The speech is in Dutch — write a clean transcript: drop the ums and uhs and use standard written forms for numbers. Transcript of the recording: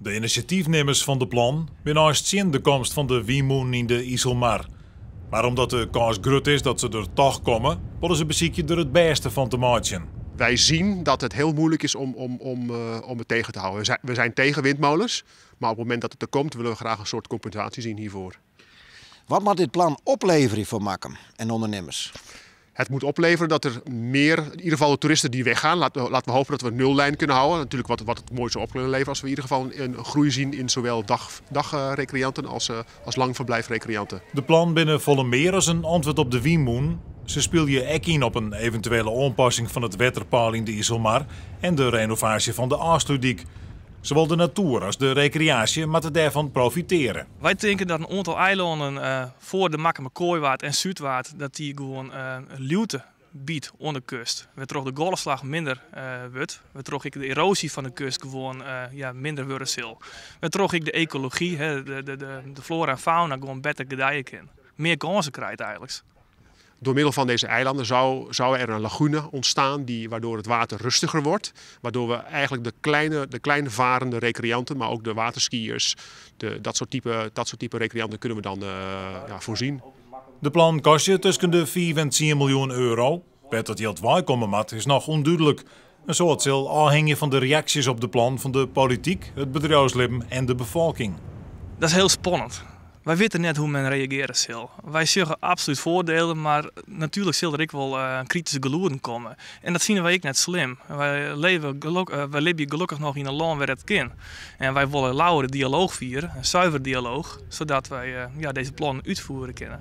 De initiatiefnemers van de plan zijn zien de komst van de Wiemoen in de IJsselmar. Maar omdat de kans groot is dat ze er toch komen, willen ze beziekje er het beste van te maken. Wij zien dat het heel moeilijk is om het tegen te houden. We zijn tegen windmolens, maar op het moment dat het er komt willen we graag een soort compensatie zien hiervoor. Wat moet dit plan opleveren voor Makkum en ondernemers? Het moet opleveren dat er meer, in ieder geval de toeristen die weggaan, laten we hopen dat we een nullijn kunnen houden. Natuurlijk wat het mooiste op kunnen leveren als we in ieder geval een groei zien in zowel dagrecreanten als langverblijfrecreanten. De plan binnen volle meer als een antwoord op de Wiemoen. Ze speel je ook in op een eventuele aanpassing van het waterpeil in de IJsselmar en de renovatie van de Aastudiek. Zowel de natuur als de recreatie moeten daarvan profiteren. Wij denken dat een aantal eilanden voor de Makkum-Kooiwaard en Zuidwaard dat die gewoon luwte biedt aan de kust. We toch de golfslag minder wordt. We toch de erosie van de kust gewoon minder worden zal. We toch de ecologie, de flora en fauna gewoon beter gedijen kan. Meer kansen krijgt eigenlijk. Door middel van deze eilanden zou er een lagune ontstaan waardoor het water rustiger wordt. Waardoor we eigenlijk de kleine varende recreanten, maar ook de waterskiers, dat soort type recreanten kunnen we dan voorzien. De plan kost je tussen de 5 en 10 miljoen euro. Wat dat geld waar komen moet is nog onduidelijk. En zo het zal afhangen van de reacties op de plan van de politiek, het bedrijfsleven en de bevolking. Dat is heel spannend. Wij weten net hoe men reageren zal. Wij zeggen absoluut voordelen, maar natuurlijk zal er ook wel kritische geluiden komen. En dat zien wij ook net slim. Wij leven gelukkig nog in een land waar het kan. En wij willen lauwe dialoog vieren, een zuiver dialoog, zodat wij deze plannen uitvoeren kunnen.